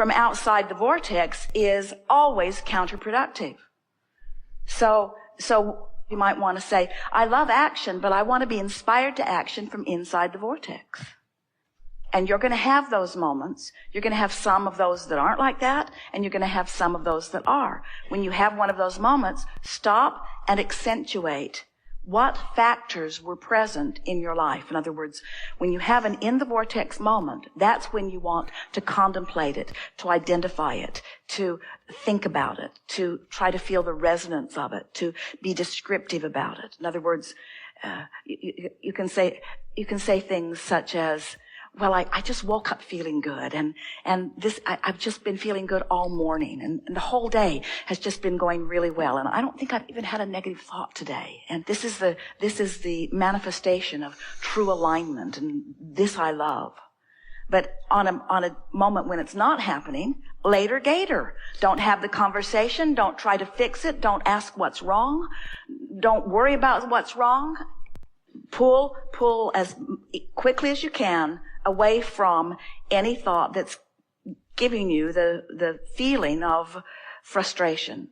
from outside the vortex is always counterproductive. So you might want to say, I love action, but I want to be inspired to action from inside the vortex. And you're going to have those moments. You're going to have some of those that aren't like that, and you're going to have some of those that are. When you have one of those moments, stop and accentuate what factors were present in your life. In other words, when you have an in the vortex moment, that's when you want to contemplate it, to identify it, to think about it, to try to feel the resonance of it, to be descriptive about it. In other words, you can say things such as, well, I just woke up feeling good, and I've just been feeling good all morning, and the whole day has just been going really well, and I don't think I've even had a negative thought today. And this is the manifestation of true alignment, and this I love. But on a moment when it's not happening, later gator. Don't have the conversation, don't try to fix it, don't ask what's wrong, don't worry about what's wrong. Pull as quickly as you can away from any thought that's giving you the feeling of frustration.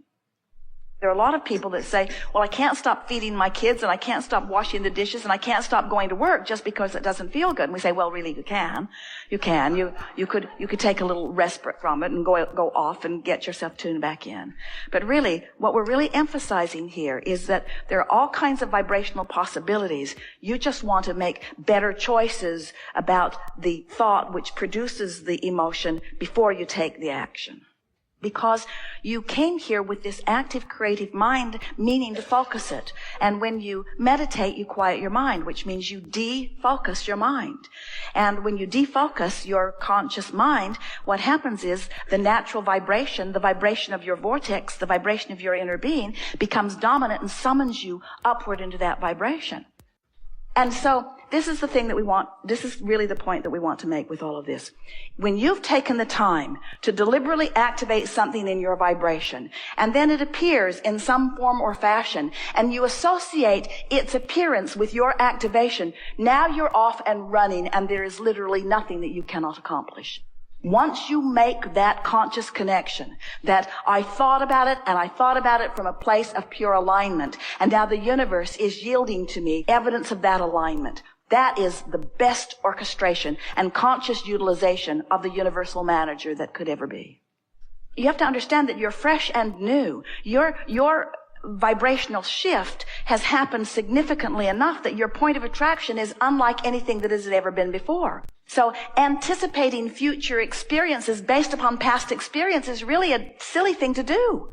There are a lot of people that say, well, I can't stop feeding my kids, and I can't stop washing the dishes, and I can't stop going to work just because it doesn't feel good. And we say, well, really, you can. You can. You could take a little respite from it and go off and get yourself tuned back in. But really, what we're really emphasizing here is that there are all kinds of vibrational possibilities. You just want to make better choices about the thought which produces the emotion before you take the action. Because you came here with this active creative mind, meaning to focus it. And when you meditate, you quiet your mind, which means you defocus your mind. And when you defocus your conscious mind, what happens is the natural vibration, the vibration of your vortex, the vibration of your inner being, becomes dominant and summons you upward into that vibration. And so this is the thing that we want, this is really the point that we want to make with all of this. When you've taken the time to deliberately activate something in your vibration, and then it appears in some form or fashion, and you associate its appearance with your activation, now you're off and running, and there is literally nothing that you cannot accomplish. Once you make that conscious connection, that I thought about it, and I thought about it from a place of pure alignment, and now the universe is yielding to me evidence of that alignment. That is the best orchestration and conscious utilization of the universal manager that could ever be. You have to understand that you're fresh and new. Your vibrational shift has happened significantly enough that your point of attraction is unlike anything that has ever been before. So anticipating future experiences based upon past experience is really a silly thing to do,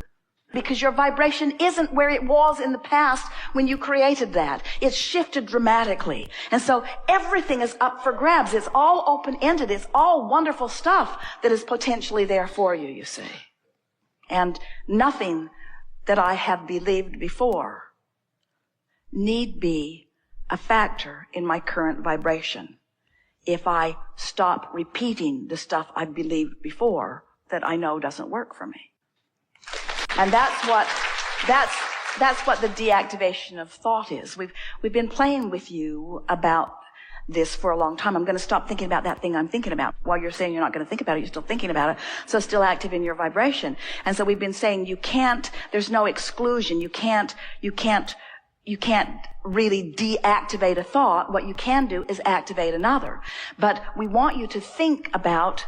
because your vibration isn't where it was in the past when you created that. It's shifted dramatically. And so everything is up for grabs. It's all open-ended. It's all wonderful stuff that is potentially there for you, you see. And nothing that I have believed before need be a factor in my current vibration if I stop repeating the stuff I believed before that I know doesn't work for me. And that's what the deactivation of thought is. We've been playing with you about this for a long time. I'm going to stop thinking about that thing I'm thinking about. While you're saying you're not going to think about it, you're still thinking about it. So it's still active in your vibration. And so we've been saying there's no exclusion. You can't really deactivate a thought. What you can do is activate another. But we want you to think about,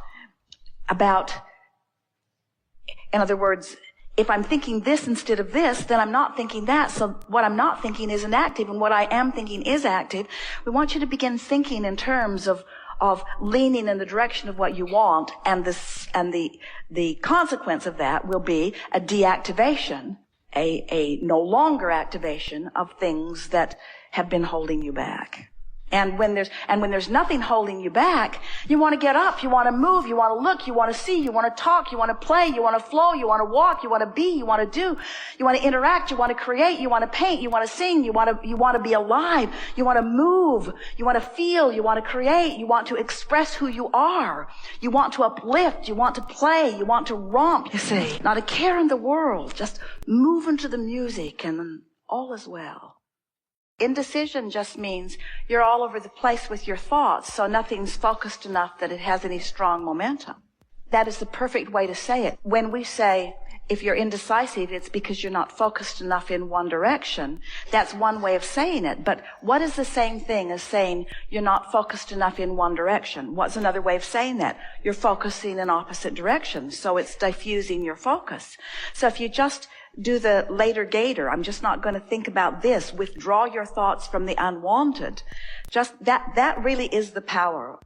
in other words, if I'm thinking this instead of this, then I'm not thinking that. So what I'm not thinking isn't active, and what I am thinking is active. We want you to begin thinking in terms of leaning in the direction of what you want, and the consequence of that will be a deactivation, a no longer activation of things that have been holding you back. And when there's nothing holding you back, you want to get up, you want to move, you want to look, you want to see, you want to talk, you want to play, you want to flow, you want to walk, you want to be, you want to do, you want to interact, you want to create, you want to paint, you want to sing, you want to be alive, you want to move, you want to feel, you want to create, you want to express who you are, you want to uplift, you want to play, you want to romp, you see. Not a care in the world, just move into the music and then all is well. Indecision just means you're all over the place with your thoughts, so nothing's focused enough that it has any strong momentum. That is the perfect way to say it. When we say, if you're indecisive, it's because you're not focused enough in one direction. That's one way of saying it. But what is the same thing as saying you're not focused enough in one direction? What's another way of saying that? You're focusing in opposite directions. So it's diffusing your focus. So if you just do the later gator, I'm just not going to think about this. Withdraw your thoughts from the unwanted. Just that really is the power.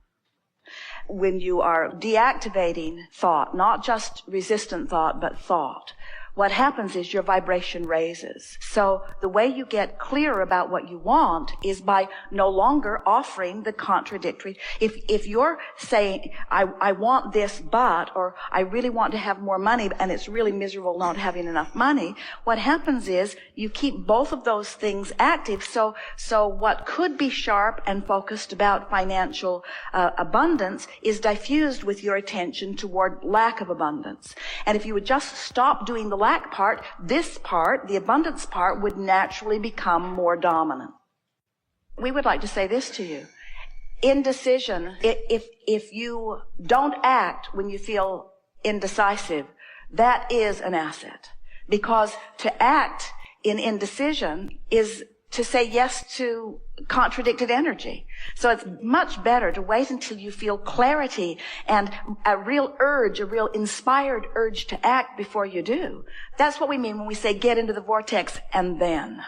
When you are deactivating thought, not just resistant thought, but thought, what happens is your vibration raises. So the way you get clear about what you want is by no longer offering the contradictory. If you're saying, I want this, but, or I really want to have more money, and it's really miserable not having enough money, what happens is you keep both of those things active. So what could be sharp and focused about financial abundance is diffused with your attention toward lack of abundance. And if you would just stop doing the lack part, this part, the abundance part, would naturally become more dominant. We would like to say this to you. Indecision, if you don't act when you feel indecisive, that is an asset. Because to act in indecision is to say yes to contradicted energy. So it's much better to wait until you feel clarity and a real urge, a real inspired urge to act before you do. That's what we mean when we say get into the vortex and then.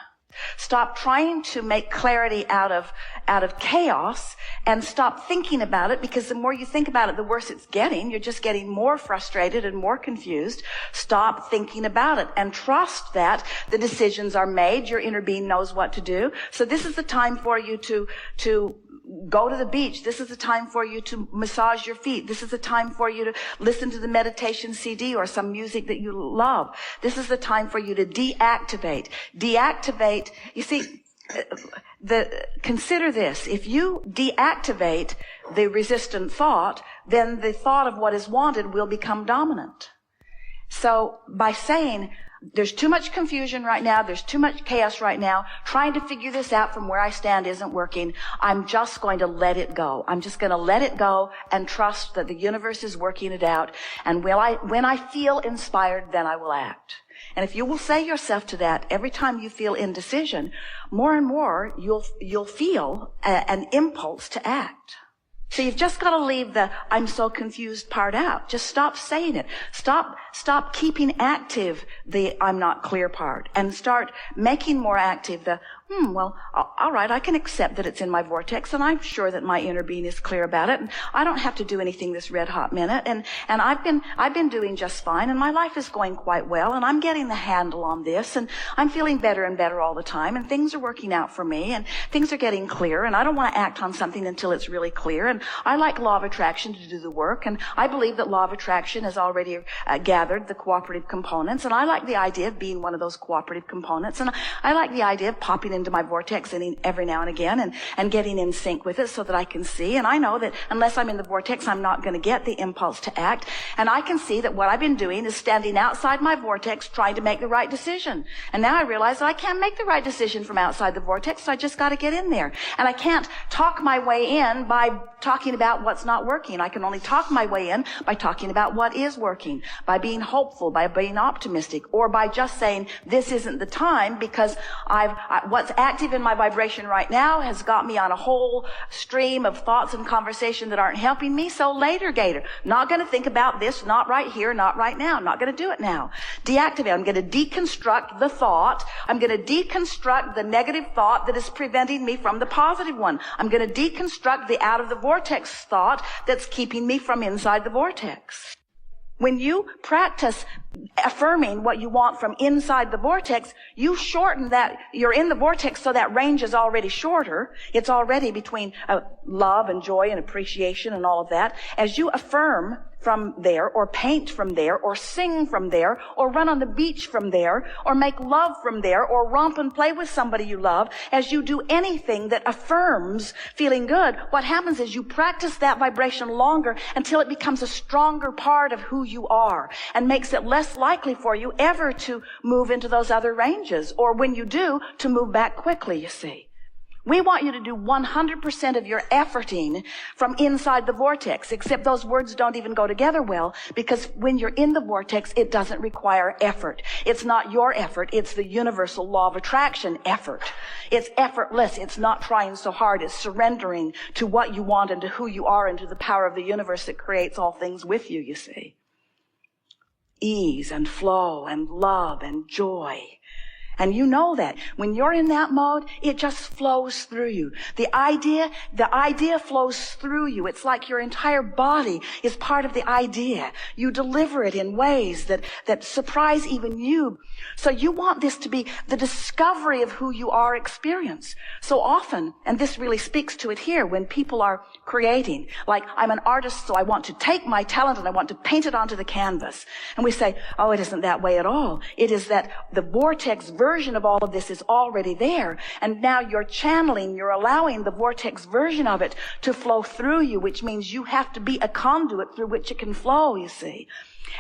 Stop trying to make clarity out of chaos and stop thinking about it, because the more you think about it, the worse it's getting. You're just getting more frustrated and more confused. Stop thinking about it and trust that the decisions are made. Your inner being knows what to do. So this is the time for you to go to the beach. This is the time for you to massage your feet. This is the time for you to listen to the meditation CD or some music that you love. This is the time for you to deactivate. Deactivate. You see, consider this. If you deactivate the resistant thought, then the thought of what is wanted will become dominant. So by saying, there's too much confusion right now, there's too much chaos right now, trying to figure this out from where I stand isn't working, I'm just going to let it go. I'm just going to let it go and trust that the universe is working it out. And when I feel inspired, then I will act. And if you will say yourself to that every time you feel indecision, more and more you'll feel an impulse to act. So you've just got to leave the I'm so confused part out. Just stop saying it. Stop keeping active the I'm not clear part, and start making more active the well, all right, I can accept that it's in my vortex, and I'm sure that my inner being is clear about it, and I don't have to do anything this red hot minute, and I've been doing just fine, and my life is going quite well, and I'm getting the handle on this, and I'm feeling better and better all the time, and things are working out for me, and things are getting clear, and I don't want to act on something until it's really clear, and I like law of attraction to do the work, and I believe that law of attraction has already gathered the cooperative components, and I like the idea of being one of those cooperative components, and I like the idea of popping into my vortex every now and again and getting in sync with it so that I can see. And I know that unless I'm in the vortex, I'm not going to get the impulse to act. And I can see that what I've been doing is standing outside my vortex trying to make the right decision. And now I realize that I can't make the right decision from outside the vortex, so I just got to get in there. And I can't talk my way in by talking about what's not working. I can only talk my way in by talking about what is working, by being hopeful, by being optimistic, or by just saying this isn't the time because what's active in my vibration right now has got me on a whole stream of thoughts and conversation that aren't helping me. So later, Gator, not going to think about this, not right here, not right now. Not going to do it now. Deactivate. I'm going to deconstruct the thought. I'm going to deconstruct the negative thought that is preventing me from the positive one. I'm going to deconstruct the out of the vortex thought that's keeping me from inside the vortex. When you practice affirming what you want from inside the vortex, you shorten that. You're in the vortex, so that range is already shorter. It's already between love and joy and appreciation and all of that. As you affirm from there, or paint from there, or sing from there, or run on the beach from there, or make love from there, or romp and play with somebody you love, as you do anything that affirms feeling good, what happens is you practice that vibration longer until it becomes a stronger part of who you are and makes it less likely for you ever to move into those other ranges, or when you do, to move back quickly, you see. We want you to do 100% of your efforting from inside the vortex, except those words don't even go together well, because when you're in the vortex, it doesn't require effort. It's not your effort. It's the universal law of attraction effort. It's effortless. It's not trying so hard. It's surrendering to what you want and to who you are and to the power of the universe that creates all things with you, you see. Ease and flow and love and joy. And you know that. When you're in that mode, it just flows through you. The idea flows through you. It's like your entire body is part of the idea. You deliver it in ways that surprise even you. So you want this to be the discovery of who you are experience. So often, and this really speaks to it here, when people are creating, like I'm an artist, so I want to take my talent and I want to paint it onto the canvas. And we say, oh, it isn't that way at all. It is that the vortex version of all of this is already there. And now you're channeling, you're allowing the vortex version of it to flow through you, which means you have to be a conduit through which it can flow, you see.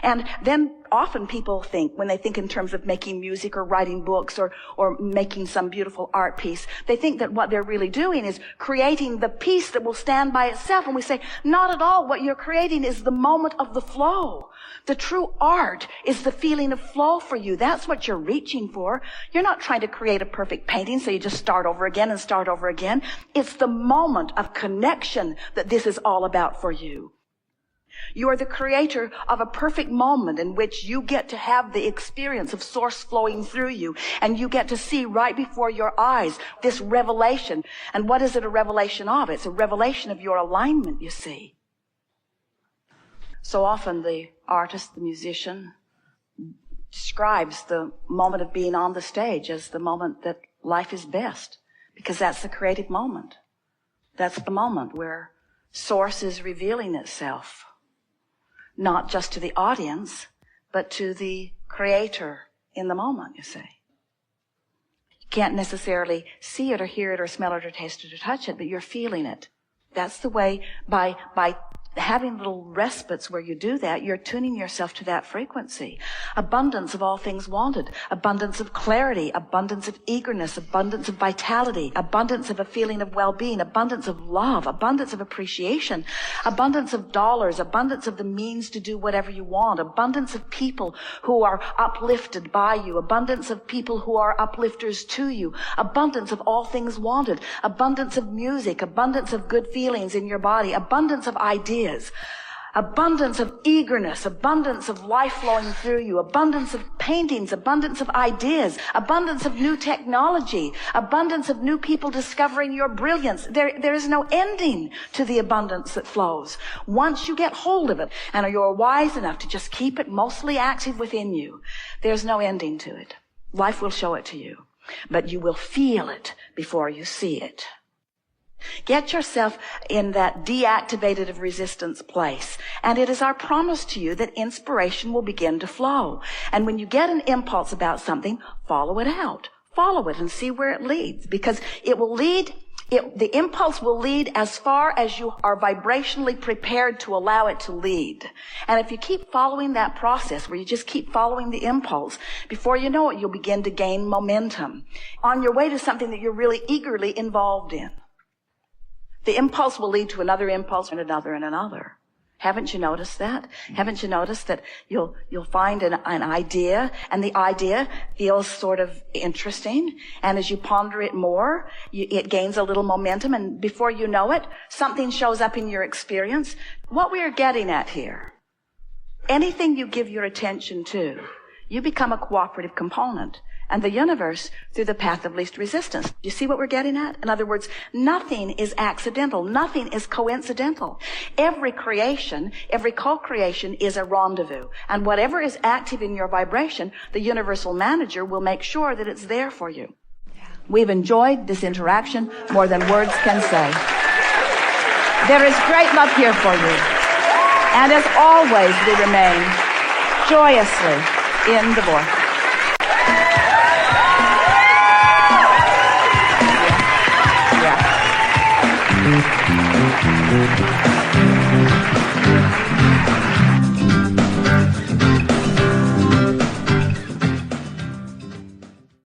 And then often people think, when they think in terms of making music or writing books or making some beautiful art piece, they think that what they're really doing is creating the piece that will stand by itself. And we say, not at all. What you're creating is the moment of the flow. The true art is the feeling of flow for you. That's what you're reaching for. You're not trying to create a perfect painting so you just start over again and start over again. It's the moment of connection that this is all about for you. You are the creator of a perfect moment in which you get to have the experience of source flowing through you, and you get to see right before your eyes this revelation. And what is it a revelation of? It's a revelation of your alignment, you see. So often the artist, the musician, describes the moment of being on the stage as the moment that life is best, because that's the creative moment. That's the moment where source is revealing itself. Not just to the audience, but to the creator in the moment, you see. You can't necessarily see it or hear it or smell it or taste it or touch it, but you're feeling it. That's the way, by having little respites where you do that, you're tuning yourself to that frequency. Abundance of all things wanted. Abundance of clarity. Abundance of eagerness. Abundance of vitality. Abundance of a feeling of well-being. Abundance of love. Abundance of appreciation. Abundance of dollars. Abundance of the means to do whatever you want. Abundance of people who are uplifted by you. Abundance of people who are uplifters to you. Abundance of all things wanted. Abundance of music. Abundance of good feelings in your body. Abundance of ideas. Abundance of eagerness, abundance of life flowing through you, abundance of paintings, abundance of ideas, abundance of new technology, abundance of new people discovering your brilliance. There is no ending to the abundance that flows. Once you get hold of it and you're wise enough to just keep it mostly active within you, there's no ending to it. Life will show it to you, but you will feel it before you see it. Get yourself in that deactivated of resistance place. And it is our promise to you that inspiration will begin to flow. And when you get an impulse about something, follow it out. Follow it and see where it leads. Because it will lead, the impulse will lead as far as you are vibrationally prepared to allow it to lead. And if you keep following that process, where you just keep following the impulse, before you know it, you'll begin to gain momentum on your way to something that you're really eagerly involved in. The impulse will lead to another impulse and another and another. Haven't you noticed that? Haven't you noticed that you'll find an idea, and the idea feels sort of interesting, and as you ponder it more, it gains a little momentum, and before you know it, something shows up in your experience. What we are getting at here, anything you give your attention to, you become a cooperative component. And the universe through the path of least resistance. Do you see what we're getting at? In other words, nothing is accidental. Nothing is coincidental. Every creation, every co-creation is a rendezvous. And whatever is active in your vibration, the universal manager will make sure that it's there for you. We've enjoyed this interaction more than words can say. There is great love here for you. And as always, we remain joyously in the vortex. Yeah.